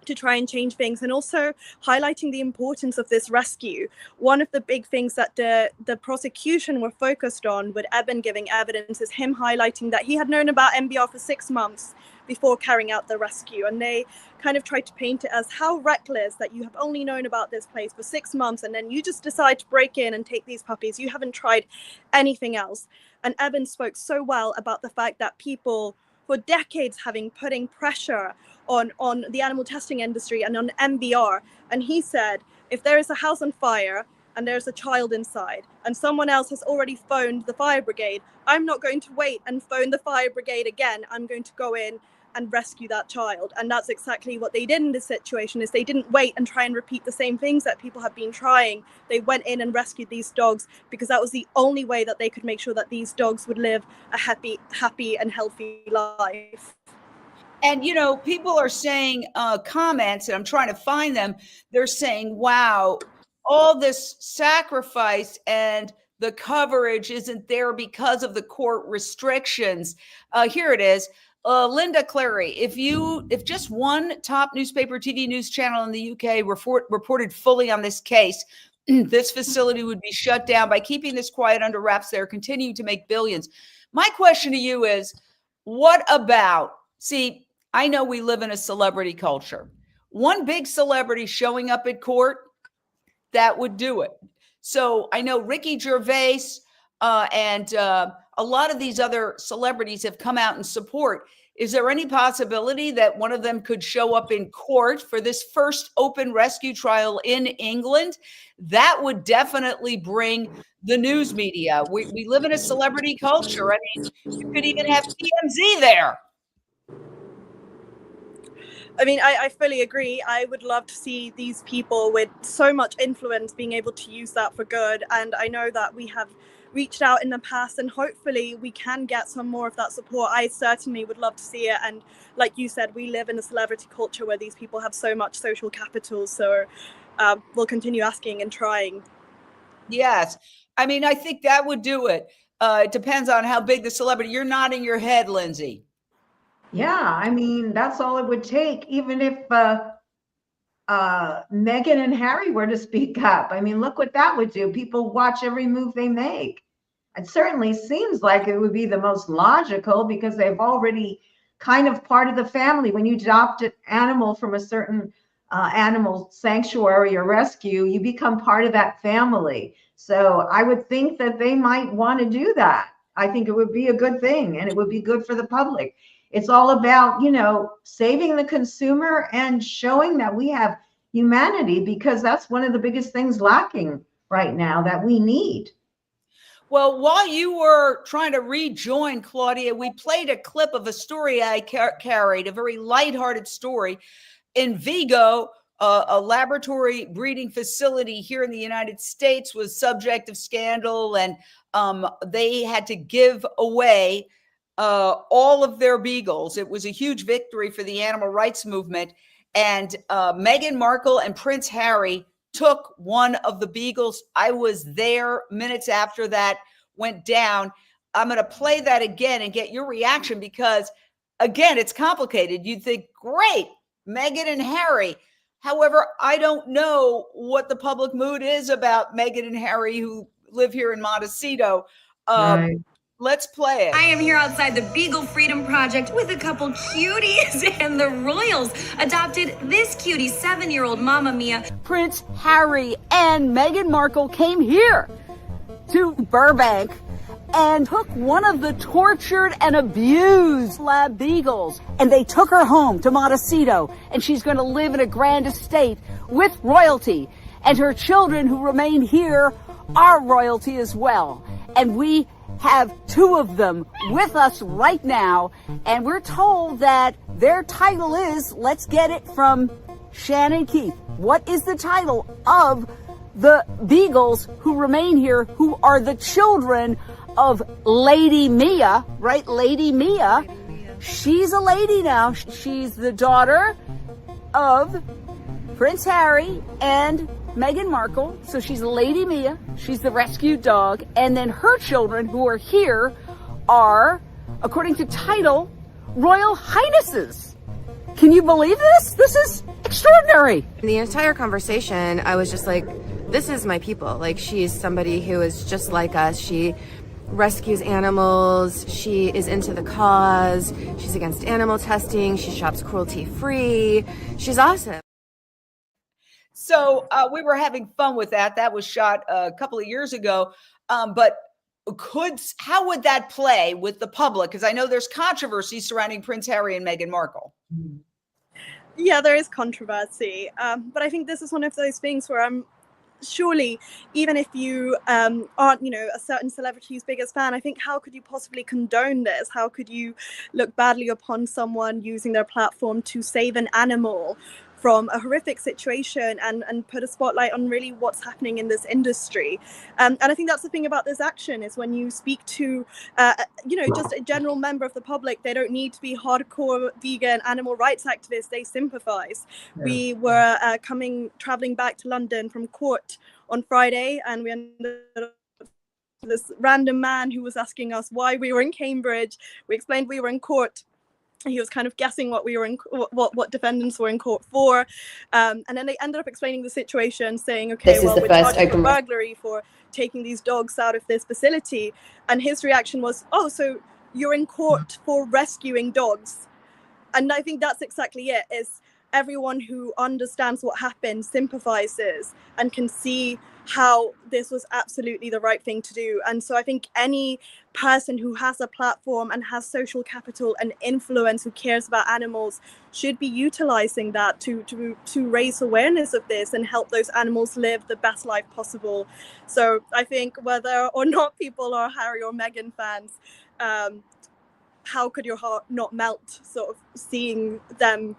to try and change things, and also highlighting the importance of this rescue. One of the big things that the prosecution were focused on with Eben giving evidence is him highlighting that he had known about MBR for 6 months before carrying out the rescue. And they kind of tried to paint it as how reckless that you have only known about this place for 6 months and then you just decide to break in and take these puppies. You haven't tried anything else. And Eben spoke so well about the fact that people for decades having putting pressure on the animal testing industry and on MBR. And he said, if there is a house on fire and there's a child inside and someone else has already phoned the fire brigade, I'm not going to wait and phone the fire brigade again. I'm going to go in and rescue that child. And that's exactly what they did in this situation, is they didn't wait and try and repeat the same things that people have been trying. They went in and rescued these dogs because that was the only way that they could make sure that these dogs would live a happy and healthy life. And, you know, people are saying comments, and I'm trying to find them. They're saying, wow, all this sacrifice and the coverage isn't there because of the court restrictions. Here it is. Linda Clary, if just one top newspaper TV news channel in the UK reported fully on this case, this facility would be shut down. By keeping this quiet under wraps, they're continuing to make billions. My question to you is, what about, see, I know we live in a celebrity culture. One big celebrity showing up at court, that would do it. So I know Ricky Gervais and a lot of these other celebrities have come out in support. Is there any possibility that one of them could show up in court for this first open rescue trial in England? That would definitely bring the news media. We live in a celebrity culture. I mean, you could even have TMZ there. I mean, I fully agree. I would love to see these people with so much influence being able to use that for good. And I know that we have reached out in the past, and hopefully we can get some more of that support. I certainly would love to see it. And like you said, we live in a celebrity culture where these people have so much social capital. So we'll continue asking and trying. Yes. I mean, I think that would do it. It depends on how big the celebrity. You're nodding your head, Lindsay. Yeah, I mean, that's all it would take, even if Meghan and Harry were to speak up. I mean, look what that would do. People watch every move they make. It certainly seems like it would be the most logical because they've already kind of part of the family. When you adopt an animal from a certain animal sanctuary or rescue, you become part of that family. So I would think that they might want to do that. I think it would be a good thing, and it would be good for the public. It's all about, you know, saving the consumer and showing that we have humanity, because that's one of the biggest things lacking right now that we need. Well, while you were trying to rejoin, Claudia, we played a clip of a story I carried, a very lighthearted story. In Vigo, a laboratory breeding facility here in the United States was subject of scandal, and they had to give away all of their beagles. It was a huge victory for the animal rights movement. And Meghan Markle and Prince Harry took one of the beagles. I was there minutes after that went down. I'm going to play that again and get your reaction because, again, it's complicated. You'd think, great, Meghan and Harry. However, I don't know what the public mood is about Meghan and Harry, who live here in Montecito. Right. Let's play it. I am here outside the Beagle Freedom Project with a couple cuties, and the royals adopted this cutie, 7-year-old Mamma Mia. Prince Harry and Meghan Markle came here to Burbank and took one of the tortured and abused lab beagles, and they took her home to Montecito, and she's going to live in a grand estate with royalty, and her children who remain here are royalty as well. And we have 2 of them with us right now, and we're told that their title is, let's get it from Shannon Keith. What is the title of the beagles who remain here, who are the children of Lady Mia, right? Lady Mia. She's a lady now. She's the daughter of Prince Harry and Meghan Markle. So she's Lady Mia. She's the rescued dog. And then her children who are here are, according to title, Royal Highnesses. Can you believe this? This is extraordinary. The entire conversation, I was just like, this is my people. Like, she's somebody who is just like us. She rescues animals. She is into the cause. She's against animal testing. She shops cruelty free. She's awesome. So we were having fun with that. That was shot a couple of years ago. But how would that play with the public? Because I know there's controversy surrounding Prince Harry and Meghan Markle. Yeah, there is controversy. But I think this is one of those things where surely, even if you aren't, a certain celebrity's biggest fan, I think how could you possibly condone this? How could you look badly upon someone using their platform to save an animal from a horrific situation and put a spotlight on really what's happening in this industry? And I think that's the thing about this action is when you speak to, just a general member of the public, they don't need to be hardcore vegan animal rights activists. They sympathize. Yeah. We were traveling back to London from court on Friday, and we ended up this random man who was asking us why we were in Cambridge. We explained we were in court. He was kind of guessing what we were in, what defendants were in court for, and then they ended up explaining the situation, saying, "Okay, we're charged for burglary for taking these dogs out of this facility." And his reaction was, "Oh, so you're in court for rescuing dogs?" And I think that's exactly it. Is everyone who understands what happened sympathizes and can see how this was absolutely the right thing to do. And so I think any person who has a platform and has social capital and influence, who cares about animals, should be utilizing that to raise awareness of this and help those animals live the best life possible. So I think whether or not people are Harry or Meghan fans, how could your heart not melt sort of seeing them,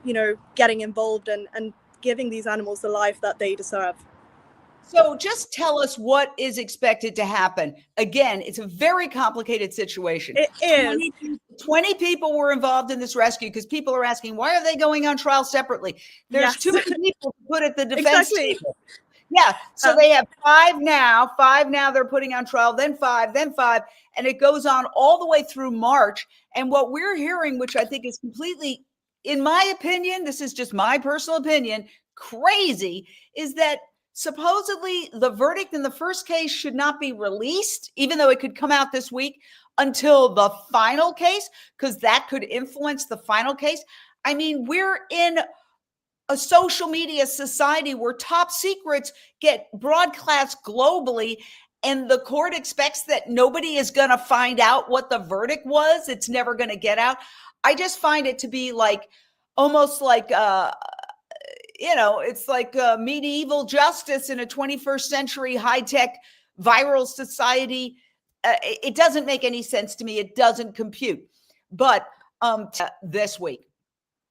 you know, getting involved and giving these animals the life that they deserve? So just tell us what is expected to happen. Again, it's a very complicated situation. It is. 20 people were involved in this rescue, because people are asking, why are they going on trial separately? There's too many people to put at the defense table. Yeah, so they have 5 now. 5 now they're putting on trial, then 5, and it goes on all the way through March. And what we're hearing, which I think is completely, in my opinion, this is just my personal opinion, crazy, is that supposedly the verdict in the first case should not be released, even though it could come out this week, until the final case, because that could influence the final case. I mean, we're in a social media society where top secrets get broadcast globally, and the court expects that nobody is going to find out what the verdict was. It's never going to get out. I just find it to be like almost like it's like medieval justice in a 21st century high-tech viral society. It doesn't make any sense to me. It doesn't compute. But this week.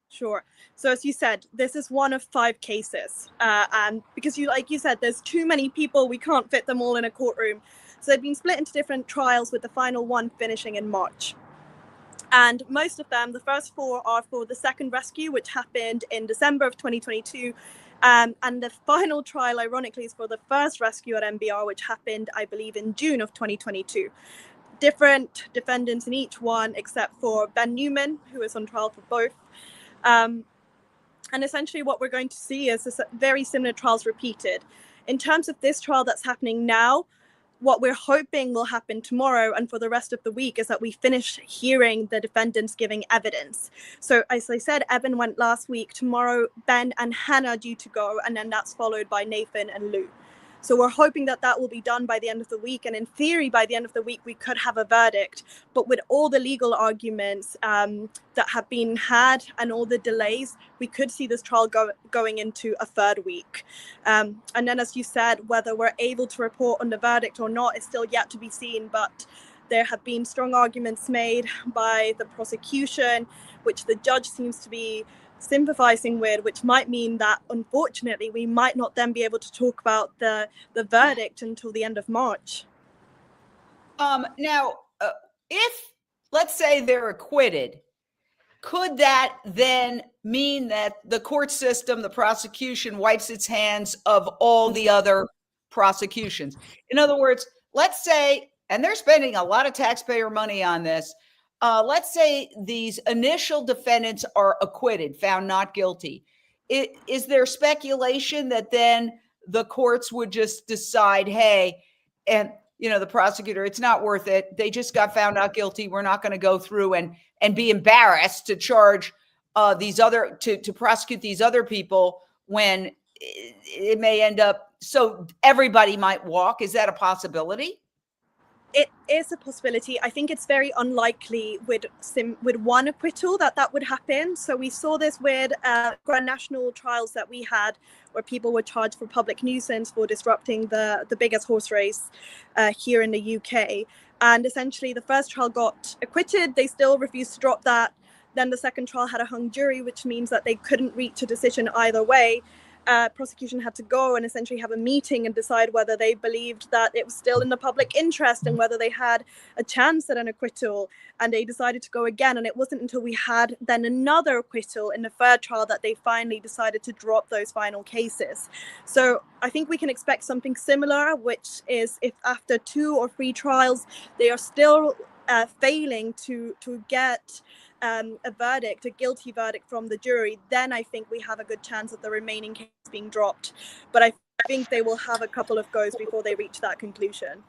Sure. So as you said, this is one of 5 cases. And because like you said, there's too many people, we can't fit them all in a courtroom. So they've been split into different trials, with the final one finishing in March. And most of them, the first 4 are for the second rescue, which happened in December of 2022. And the final trial, ironically, is for the first rescue at MBR, which happened, I believe, in June of 2022. Different defendants in each one, except for Ben Newman, who is on trial for both. And essentially what we're going to see is very similar trials repeated. In terms of this trial that's happening now, what we're hoping will happen tomorrow and for the rest of the week is that we finish hearing the defendants giving evidence. So as I said, Evan went last week. Tomorrow, Ben and Hannah are due to go, and then that's followed by Nathan and Lou. So we're hoping that that will be done by the end of the week. And in theory, by the end of the week, we could have a verdict. But with all the legal arguments that have been had and all the delays, we could see this trial going into a 3rd week. And then, as you said, whether we're able to report on the verdict or not is still yet to be seen. But there have been strong arguments made by the prosecution, which the judge seems to be sympathizing with, which might mean that unfortunately we might not then be able to talk about the verdict until the end of March. Now, if let's say they're acquitted, could that then mean that the court system, the prosecution, wipes its hands of all the other prosecutions? In other words, let's say, and they're spending a lot of taxpayer money on this, let's say these initial defendants are acquitted, found not guilty. Is there speculation that then the courts would just decide, hey, and the prosecutor, it's not worth it. They just got found not guilty. We're not going to go through and be embarrassed to charge these other to prosecute these other people when it may end up. So everybody might walk. Is that a possibility? It is a possibility. I think it's very unlikely with one acquittal that would happen. So we saw this with grand national trials that we had, where people were charged for public nuisance for disrupting the biggest horse race here in the UK. And essentially the first trial got acquitted. They still refused to drop that. Then the second trial had a hung jury, which means that they couldn't reach a decision either way. Prosecution had to go and essentially have a meeting and decide whether they believed that it was still in the public interest and whether they had a chance at an acquittal, and they decided to go again. And it wasn't until we had then another acquittal in the third trial that they finally decided to drop those final cases. So I think we can expect something similar, which is if after 2 or 3 trials they are still failing to get a verdict, a guilty verdict from the jury, then I think we have a good chance of the remaining case being dropped. But I think they will have a couple of goes before they reach that conclusion.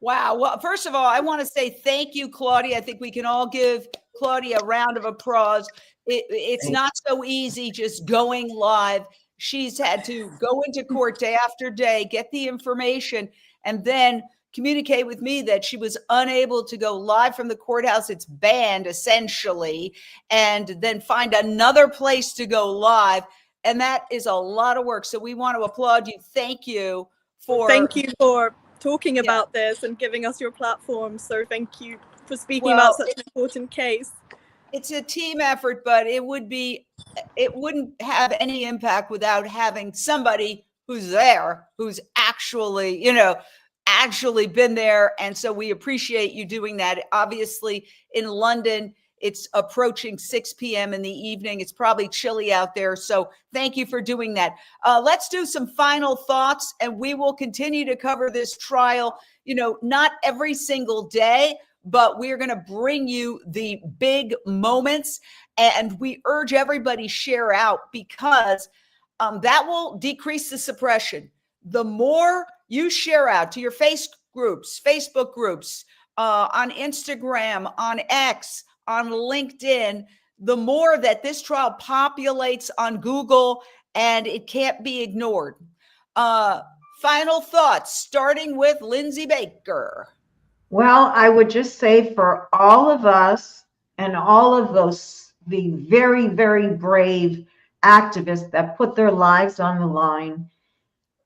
Wow. Well, first of all, I want to say thank you, Claudia. I think we can all give Claudia a round of applause. It's not so easy just going live She's had to go into court day after day, get the information, and then communicate with me that she was unable to go live from the courthouse. It's banned essentially, and then find another place to go live. And that is a lot of work. So we want to applaud you. Thank you for talking about this and giving us your platform. So thank you for speaking Well, about such an important case. It's a team effort, but it wouldn't have any impact without having somebody who's there, who's actually been there. And so we appreciate you doing that. Obviously, in London, it's approaching 6 p.m. in the evening. It's probably chilly out there. So thank you for doing that. Let's do some final thoughts, and we will continue to cover this trial, not every single day, but we're going to bring you the big moments. And we urge everybody share out, because that will decrease the suppression. The more you share out to your Facebook groups, on Instagram, on X, on LinkedIn, the more that this trial populates on Google, and it can't be ignored. Final thoughts, starting with Lindsay Baker. Well, I would just say for all of us and all of the very, very brave activists that put their lives on the line,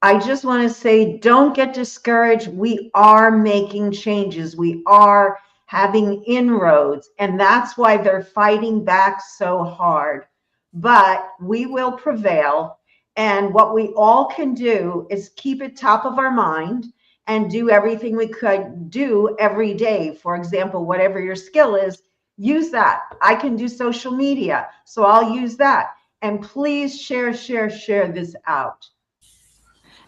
I just want to say, don't get discouraged. We are making changes. We are having inroads, and that's why they're fighting back so hard. But we will prevail. And what we all can do is keep it top of our mind and do everything we could do every day. For example, whatever your skill is, use that. I can do social media, so I'll use that. And please share this out.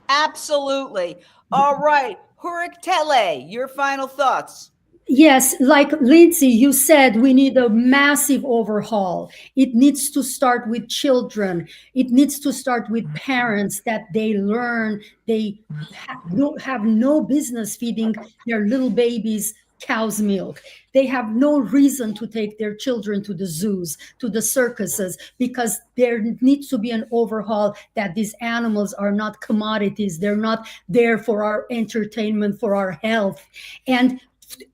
Absolutely. All right. Hurik Tele, your final thoughts. Yes, like Lindsay, you said, we need a massive overhaul. It needs to start with children. It needs to start with parents, that they learn they have no business feeding their little babies cow's milk. They have no reason to take their children to the zoos, to the circuses, because there needs to be an overhaul, that these animals are not commodities. They're not there for our entertainment, for our health. And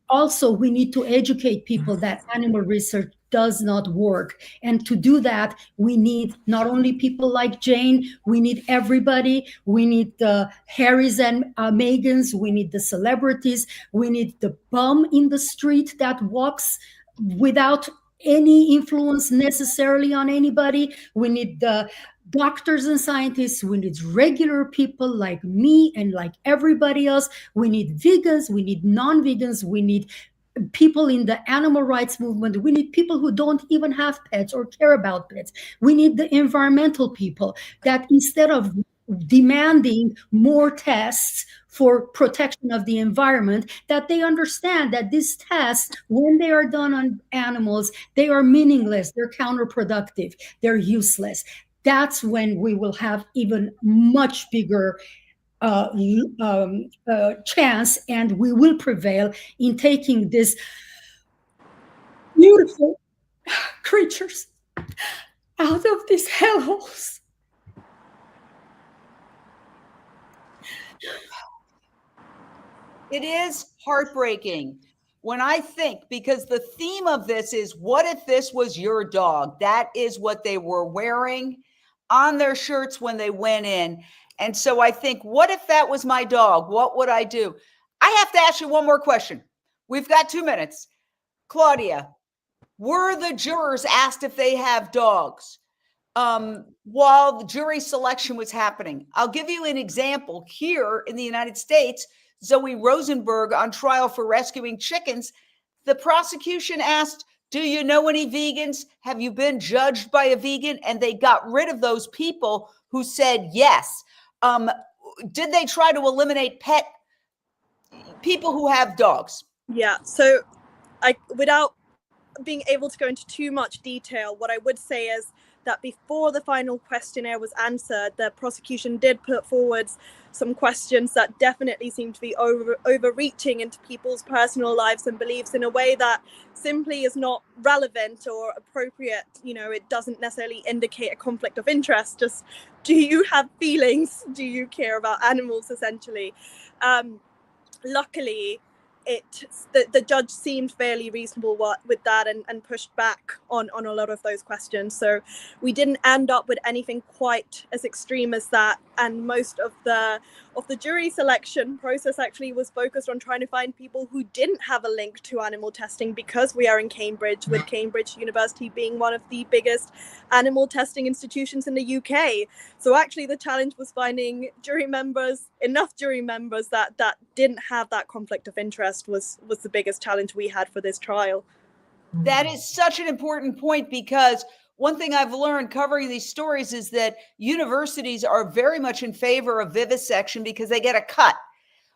also, we need to educate people that animal research does not work. And to do that, we need not only people like Jane, we need everybody. We need the Harrys and Megans. We need the celebrities. We need the bum in the street that walks without any influence necessarily on anybody. We need the doctors and scientists. We need regular people like me and like everybody else. We need vegans. We need non-vegans. We need people in the animal rights movement. We need people who don't even have pets or care about pets. We need the environmental people that, instead of demanding more tests for protection of the environment, that they understand that these tests, when they are done on animals, they are meaningless, they're counterproductive, they're useless. That's when we will have even much bigger chance, and we will prevail in taking these beautiful creatures out of these hellholes. It is heartbreaking when I think, because the theme of this is, what if this was your dog? That is what they were wearing on their shirts when they went in. And so I think, what if that was my dog? What would I do? I have to ask you one more question. We've got 2 minutes. Claudia, were the jurors asked if they have dogs while the jury selection was happening? I'll give you an example. Here in the United States, Zoe Rosenberg, on trial for rescuing chickens, the prosecution asked, do you know any vegans? Have you been judged by a vegan? And they got rid of those people who said yes. Did they try to eliminate people who have dogs? Yeah, so without being able to go into too much detail, what I would say is that before the final questionnaire was answered, the prosecution did put forward some questions that definitely seem to be overreaching into people's personal lives and beliefs in a way that simply is not relevant or appropriate. You know, it doesn't necessarily indicate a conflict of interest. Just, do you have feelings? Do you care about animals, essentially? Luckily, the judge seemed fairly reasonable with that and pushed back on a lot of those questions. So we didn't end up with anything quite as extreme as that. And most of the jury selection process actually was focused on trying to find people who didn't have a link to animal testing, because we are in Cambridge, with Cambridge University being one of the biggest animal testing institutions in the UK. So actually the challenge was finding enough jury members that didn't have that conflict of interest was the biggest challenge we had for this trial. That is such an important point, because one thing I've learned covering these stories is that universities are very much in favor of vivisection because they get a cut.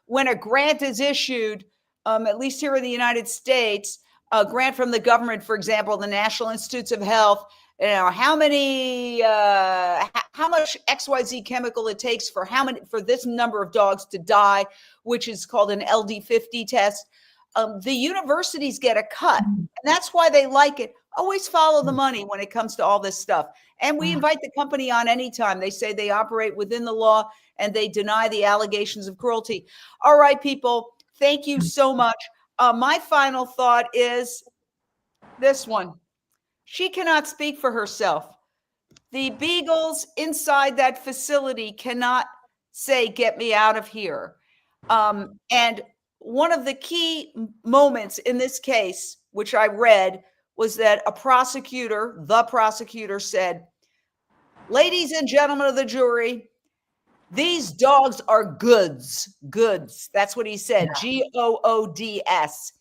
When a grant is issued, at least here in the United States, a grant from the government, for example, the National Institutes of Health, you know, how much XYZ chemical it takes for this number of dogs to die, which is called an LD50 test. The universities get a cut, and that's why they like it. Always follow the money when it comes to all this stuff. And we invite the company on anytime. They say they operate within the law and they deny the allegations of cruelty. All right, people, thank you so much. My final thought is this one. She cannot speak for herself. The Beagles inside that facility cannot say, "Get me out of here." And one of the key moments in this case, which I read, was that the prosecutor said, "Ladies and gentlemen of the jury, these dogs are goods." That's what he said, GOODS.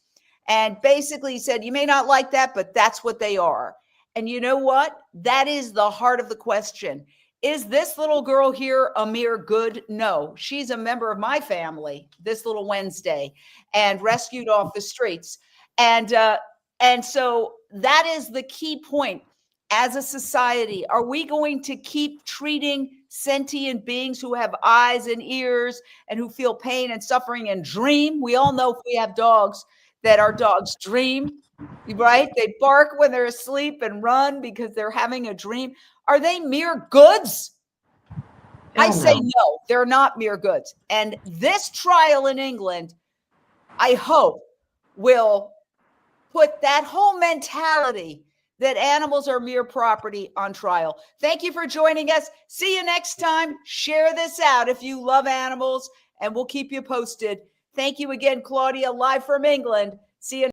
And basically he said, you may not like that, but that's what they are. And you know what? That is the heart of the question. Is this little girl here a mere good? No, she's a member of my family, this little Wednesday, and rescued off the streets. And so that is the key point. As a society, are we going to keep treating sentient beings who have eyes and ears and who feel pain and suffering and dream? We all know if we have dogs that our dogs dream, right? They bark when they're asleep and run because they're having a dream. Are they mere goods? I say no, they're not mere goods. And this trial in England, I hope, will put that whole mentality that animals are mere property on trial. Thank you for joining us. See you next time. Share this out if you love animals, and we'll keep you posted. Thank you again, Claudia, live from England. See you.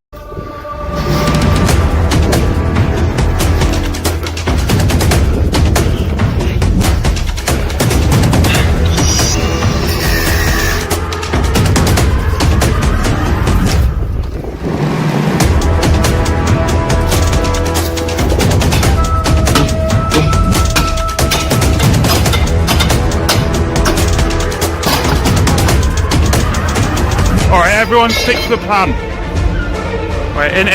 All right, everyone stick to the plan. Right, in.